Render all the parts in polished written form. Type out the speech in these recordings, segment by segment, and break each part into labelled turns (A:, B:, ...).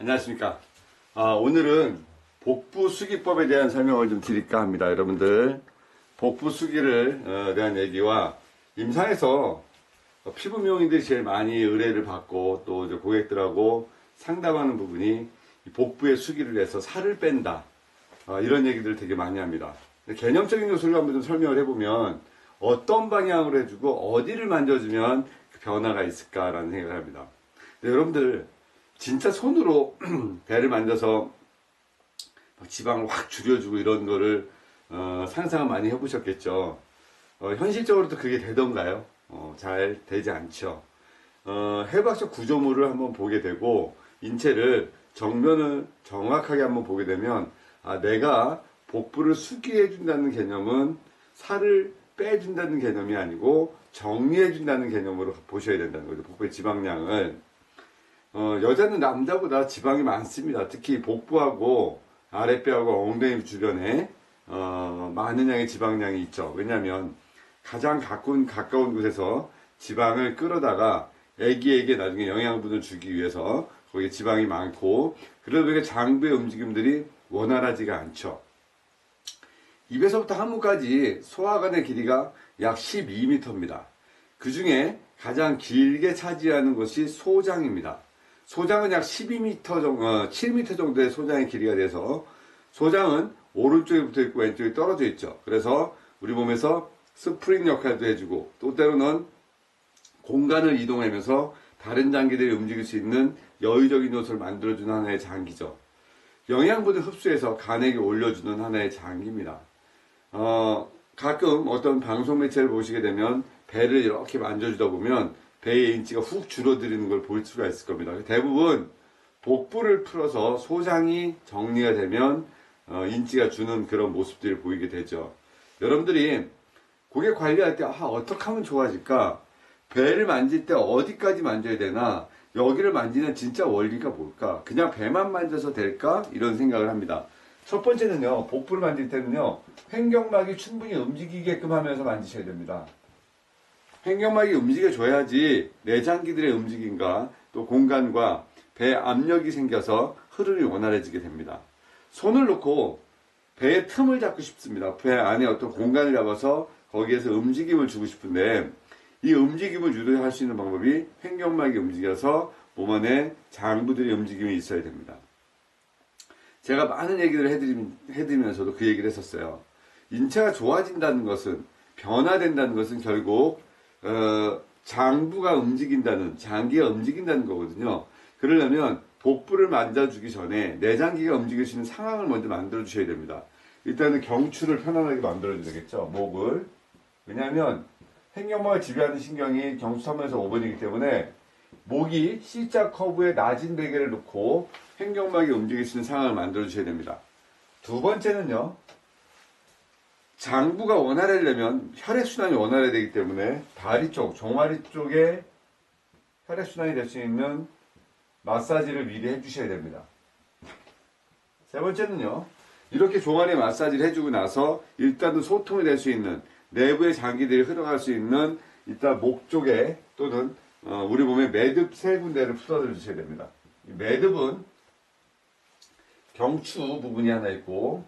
A: 안녕하십니까. 오늘은 복부수기법에 대한 설명을 좀 드릴까 합니다. 여러분들, 복부수기를 대한 얘기와 임상에서 피부 미용인들이 제일 많이 의뢰를 받고 또 이제 고객들하고 상담하는 부분이 복부의 수기를 해서 살을 뺀다. 이런 얘기들을 되게 많이 합니다. 개념적인 요소를 한번 좀 설명을 해보면 어떤 방향으로 해주고 어디를 만져주면 변화가 있을까라는 생각을 합니다. 여러분들 진짜 손으로 배를 만져서 지방을 확 줄여주고 이런 거를 상상을 많이 해보셨겠죠. 현실적으로도 그게 되던가요? 잘 되지 않죠. 해부학적 구조물을 한번 보게 되고 인체를 정면을 정확하게 한번 보게 되면 내가 복부를 수기해 준다는 개념은 살을 빼준다는 개념이 아니고 정리해 준다는 개념으로 보셔야 된다는 거죠. 복부의 지방량을. 여자는 남자보다 지방이 많습니다. 특히 복부하고 아랫배하고 엉덩이 주변에 많은 양의 지방량이 있죠. 왜냐하면 가장 가까운 곳에서 지방을 끌어다가 애기에게 나중에 영양분을 주기 위해서 거기에 지방이 많고, 그러다 보니까 장부의 움직임들이 원활하지가 않죠. 입에서부터 항문까지 소화관의 길이가 약 12m입니다. 그 중에 가장 길게 차지하는 것이 소장입니다. 소장은 약 12m 정도, 7m 정도의 소장의 길이가 돼서, 소장은 오른쪽에 붙어 있고 왼쪽에 떨어져 있죠. 그래서 우리 몸에서 스프링 역할도 해주고, 또 때로는 공간을 이동하면서 다른 장기들이 움직일 수 있는 여유적인 요소를 만들어주는 하나의 장기죠. 영양분을 흡수해서 간에게 올려주는 하나의 장기입니다. 가끔 어떤 방송 매체를 보시게 되면 배를 이렇게 만져주다 보면 배의 인치가 훅 줄어드는 걸 볼 수가 있을 겁니다. 대부분 복부를 풀어서 소장이 정리가 되면 인치가 주는 그런 모습들을 보이게 되죠. 여러분들이 고개 관리할 때 어떻게 하면 좋아질까? 배를 만질 때 어디까지 만져야 되나? 여기를 만지는 진짜 원리가 뭘까? 그냥 배만 만져서 될까? 이런 생각을 합니다. 첫 번째는요, 복부를 만질 때는요, 횡격막이 충분히 움직이게끔 하면서 만지셔야 됩니다. 횡격막이 움직여줘야지 내장기들의 움직임과 또 공간과 배 압력이 생겨서 흐름이 원활해지게 됩니다. 손을 놓고 배의 틈을 잡고 싶습니다. 배 안에 어떤 공간을 잡아서 거기에서 움직임을 주고 싶은데, 이 움직임을 유도할 수 있는 방법이 횡격막이 움직여서 몸 안에 장부들의 움직임이 있어야 됩니다. 제가 많은 얘기를 해드리면서도 그 얘기를 했었어요. 인체가 좋아진다는 것은, 변화된다는 것은 결국 장부가 움직인다는, 장기가 움직인다는 거거든요. 그러려면 복부를 만져주기 전에 내장기가 움직일 수 있는 상황을 먼저 만들어 주셔야 됩니다. 일단은 경추를 편안하게 만들어 줘야 되겠죠. 목을. 왜냐하면 횡격막을 지배하는 신경이 경추 3에서 5번이기 때문에 목이 C자 커브에 낮은 베개를 놓고 횡격막이 움직일 수 있는 상황을 만들어 주셔야 됩니다. 두 번째는요, 장부가 원활하려면 혈액순환이 원활해야 되기 때문에 다리 쪽, 종아리 쪽에 혈액순환이 될 수 있는 마사지를 미리 해주셔야 됩니다. 세 번째는요, 이렇게 종아리 마사지를 해주고 나서 일단은 소통이 될 수 있는 내부의 장기들이 흘러갈 수 있는 일단 목 쪽에 또는 우리 몸의 매듭 세 군데를 풀어줘 주셔야 됩니다. 이 매듭은 경추 부분이 하나 있고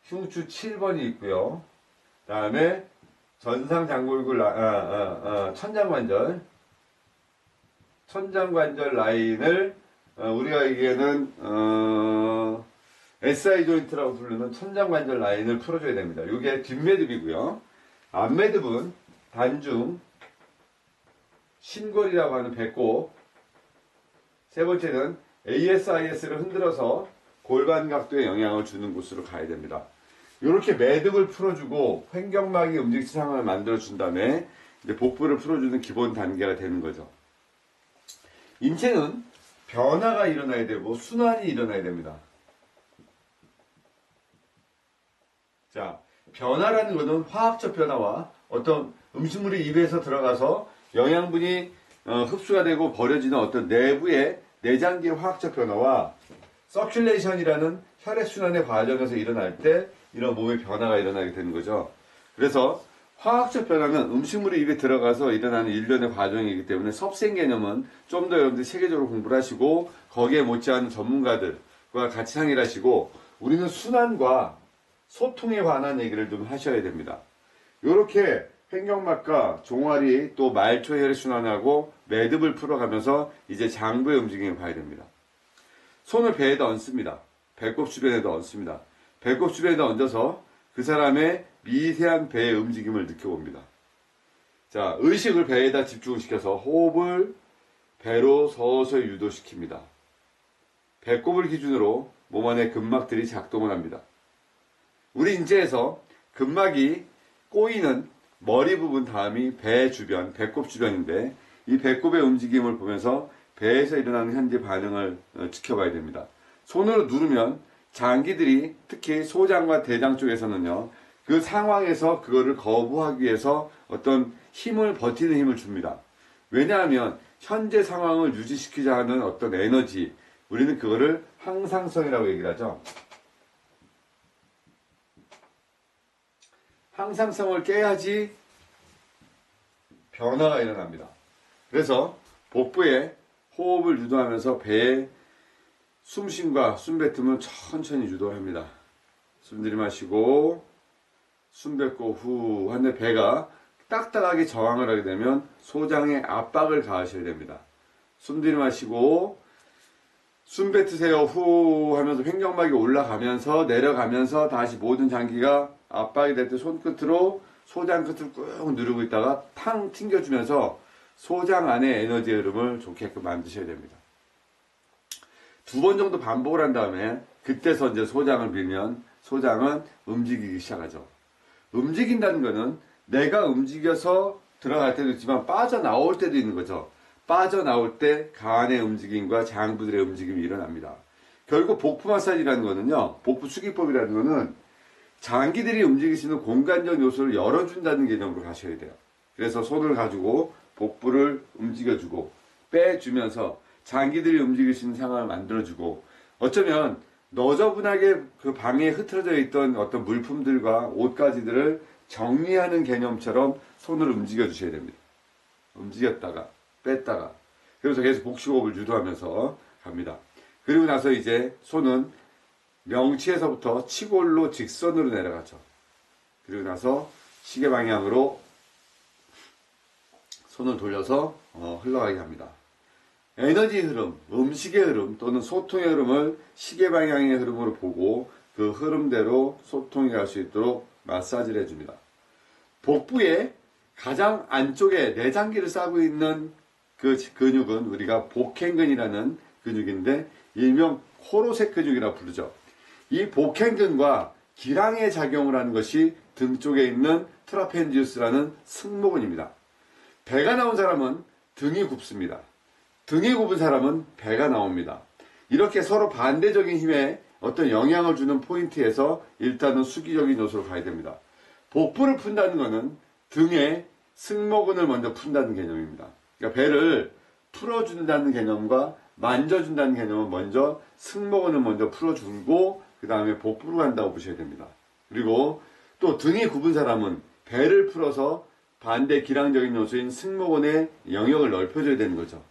A: 흉추 7번이 있고요. 그 다음에 전상장골굴 천장관절 라인을 우리가 얘기하는 SI 조인트라고 부르는 천장관절 라인을 풀어줘야 됩니다. 이게 뒷매듭이고요. 앞매듭은 단중 신골이라고 하는 배꼽. 세 번째는 ASIS를 흔들어서 골반 각도에 영향을 주는 곳으로 가야 됩니다. 이렇게 매듭을 풀어주고 횡격막이 움직이는 상황을 만들어준 다음에 이제 복부를 풀어주는 기본 단계가 되는 거죠. 인체는 변화가 일어나야 되고 순환이 일어나야 됩니다. 자, 변화라는 것은 화학적 변화와 어떤 음식물이 입에서 들어가서 영양분이 흡수가 되고 버려지는 어떤 내부의 내장기의 화학적 변화와 서큘레이션이라는 혈액순환의 과정에서 일어날 때 이런 몸의 변화가 일어나게 되는 거죠. 그래서 화학적 변화는 음식물이 입에 들어가서 일어나는 일련의 과정이기 때문에 섭생 개념은 좀 더 여러분들이 세계적으로 공부를 하시고 거기에 못지않은 전문가들과 같이 상의를 하시고 우리는 순환과 소통에 관한 얘기를 좀 하셔야 됩니다. 이렇게 횡격막과 종아리 또 말초혈액 순환하고 매듭을 풀어가면서 이제 장부의 움직임을 봐야 됩니다. 손을 배에다 얹습니다. 배꼽 주변에다 얹습니다. 배꼽 주변에다 얹어서 그 사람의 미세한 배의 움직임을 느껴봅니다. 자, 의식을 배에다 집중시켜서 호흡을 배로 서서히 유도시킵니다. 배꼽을 기준으로 몸 안의 근막들이 작동을 합니다. 우리 인체에서 근막이 꼬이는 머리 부분 다음이 배 주변, 배꼽 주변인데 이 배꼽의 움직임을 보면서 배에서 일어나는 현재 반응을 지켜봐야 됩니다. 손으로 누르면 장기들이 특히 소장과 대장 쪽에서는요. 그 상황에서 그거를 거부하기 위해서 어떤 힘을 버티는 힘을 줍니다. 왜냐하면 현재 상황을 유지시키자 하는 어떤 에너지, 우리는 그거를 항상성이라고 얘기를 하죠. 항상성을 깨야지 변화가 일어납니다. 그래서 복부에 호흡을 유도하면서 배에 숨쉼과 숨뱉음을 천천히 유도합니다. 숨 들이마시고 숨 뱉고 후 하는데 배가 딱딱하게 저항을 하게 되면 소장에 압박을 가하셔야 됩니다. 숨 들이마시고 숨 뱉으세요. 후 하면서 횡격막이 올라가면서 내려가면서 다시 모든 장기가 압박이 될 때 손끝으로 소장 끝을 꾹 누르고 있다가 탕 튕겨주면서 소장 안에 에너지 흐름을 좋게끔 만드셔야 됩니다. 2번 정도 반복을 한 다음에 그때서 이제 소장을 밀면 소장은 움직이기 시작하죠. 움직인다는 거는 내가 움직여서 들어갈 때도 있지만 빠져나올 때도 있는 거죠. 빠져나올 때 간의 움직임과 장부들의 움직임이 일어납니다. 결국 복부 마사지라는 거는요. 복부 수기법이라는 거는 장기들이 움직일 수 있는 공간적 요소를 열어준다는 개념으로 가셔야 돼요. 그래서 손을 가지고 복부를 움직여주고 빼주면서 장기들이 움직일 수 있는 상황을 만들어주고 어쩌면 너저분하게 그 방에 흐트러져 있던 어떤 물품들과 옷가지들을 정리하는 개념처럼 손을 움직여 주셔야 됩니다. 움직였다가 뺐다가 그래서 계속 복식호흡을 유도하면서 갑니다. 그리고 나서 이제 손은 명치에서부터 치골로 직선으로 내려가죠. 그리고 나서 시계 방향으로 손을 돌려서 흘러가게 합니다. 에너지 흐름, 음식의 흐름 또는 소통의 흐름을 시계 방향의 흐름으로 보고 그 흐름대로 소통이 갈 수 있도록 마사지를 해줍니다. 복부의 가장 안쪽에 내장기를 싸고 있는 그 근육은 우리가 복행근이라는 근육인데 일명 코로색 근육이라고 부르죠. 이 복행근과 기랑의 작용을 하는 것이 등 쪽에 있는 트라펜지우스라는 승모근입니다. 배가 나온 사람은 등이 굽습니다. 등이 굽은 사람은 배가 나옵니다. 이렇게 서로 반대적인 힘에 어떤 영향을 주는 포인트에서 일단은 수기적인 요소로 가야 됩니다. 복부를 푼다는 것은 등의 승모근을 먼저 푼다는 개념입니다. 그러니까 배를 풀어준다는 개념과 만져준다는 개념은 먼저 승모근을 먼저 풀어주고 그 다음에 복부로 간다고 보셔야 됩니다. 그리고 또 등이 굽은 사람은 배를 풀어서 반대 기량적인 요소인 승모근의 영역을 넓혀줘야 되는 거죠.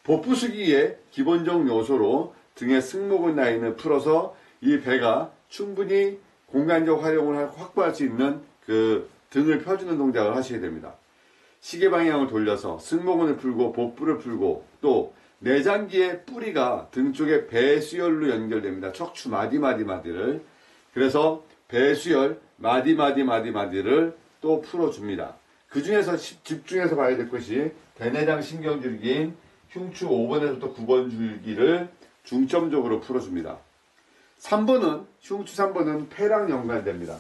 A: 복부 수기의 기본적 요소로 등의 승모근 라인을 풀어서 이 배가 충분히 공간적 활용을 확보할 수 있는 그 등을 펴주는 동작을 하셔야 됩니다. 시계 방향을 돌려서 승모근을 풀고 복부를 풀고 또 내장기의 뿌리가 등 쪽에 배수열로 연결됩니다. 척추 마디마디마디를. 그래서 배수열 마디마디마디마디를 또 풀어줍니다. 그 중에서 집중해서 봐야 될 것이 대내장 신경줄기인 흉추 5번에서부터 9번 줄기를 중점적으로 풀어줍니다. 3번은 흉추 3번은 폐랑 연관됩니다.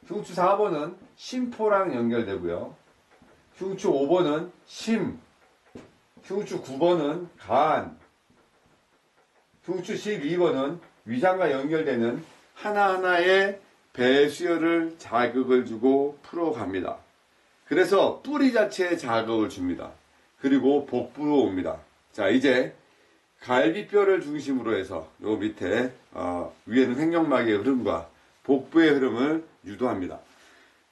A: 흉추 4번은 심포랑 연결되고요. 흉추 5번은 심, 흉추 9번은 간, 흉추 12번은 위장과 연결되는 하나하나의 배수혈을 자극을 주고 풀어갑니다. 그래서 뿌리 자체에 자극을 줍니다. 그리고 복부로 옵니다. 자, 이제 갈비뼈를 중심으로 해서 요 밑에 위에는 횡격막의 흐름과 복부의 흐름을 유도합니다.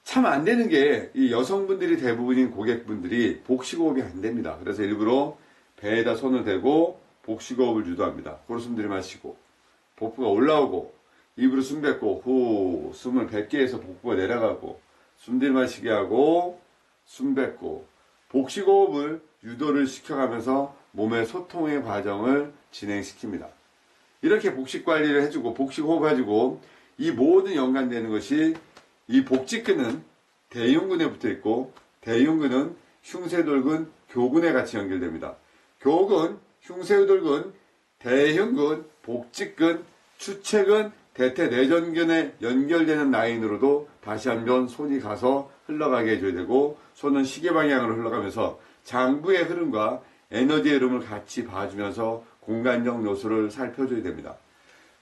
A: 참 안 되는 게 이 여성분들이 대부분인 고객분들이 복식호흡이 안 됩니다. 그래서 일부러 배에다 손을 대고 복식호흡을 유도합니다. 코로 숨 들이마시고 복부가 올라오고 입으로 숨 뱉고 후 숨을 뱉게 해서 복부가 내려가고 숨 들이마시게 하고 숨 뱉고 복식호흡을 유도를 시켜가면서 몸의 소통의 과정을 진행시킵니다. 이렇게 복식 관리를 해주고 복식호흡 해주고 이 모든 연관되는 것이 이 복직근은 대흉근에 붙어 있고 대흉근은 흉쇄돌근, 교근에 같이 연결됩니다. 교근, 흉쇄돌근, 대흉근, 복직근, 추체근, 대퇴내전근에 연결되는 라인으로도 다시 한번 손이 가서 흘러가게 해줘야 되고 손은 시계 방향으로 흘러가면서 장부의 흐름과 에너지의 흐름을 같이 봐주면서 공간적 요소를 살펴줘야 됩니다.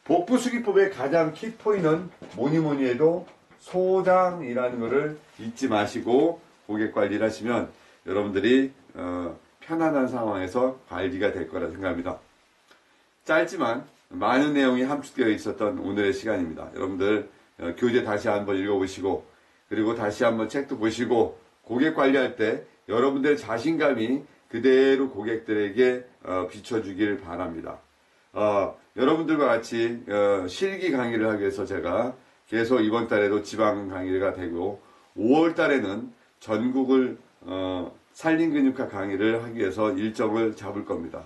A: 복부 수기법의 가장 키포인트는 뭐니 해도 소장이라는 것을 잊지 마시고 고객 관리를 하시면 여러분들이 편안한 상황에서 관리가 될 거라 생각합니다. 짧지만 많은 내용이 함축되어 있었던 오늘의 시간입니다. 여러분들 교재 다시 한번 읽어보시고 그리고 다시 한번 책도 보시고 고객 관리할 때 여러분들의 자신감이 그대로 고객들에게 비춰주길 바랍니다. 여러분들과 같이 실기 강의를 하기 위해서 제가 계속 이번 달에도 지방 강의가 되고 5월 달에는 전국을 산림근육학 강의를 하기 위해서 일정을 잡을 겁니다.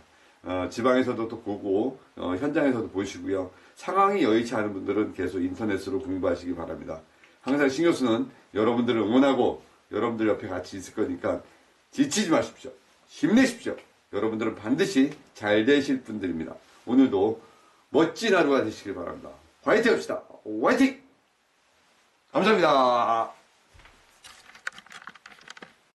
A: 지방에서도 또 보고 현장에서도 보시고요. 상황이 여의치 않은 분들은 계속 인터넷으로 공부하시기 바랍니다. 항상 신교수는 여러분들을 응원하고 여러분들 옆에 같이 있을 거니까 지치지 마십시오. 힘내십시오. 여러분들은 반드시 잘 되실 분들입니다. 오늘도 멋진 하루가 되시길 바랍니다. 화이팅 합시다. 화이팅! 감사합니다.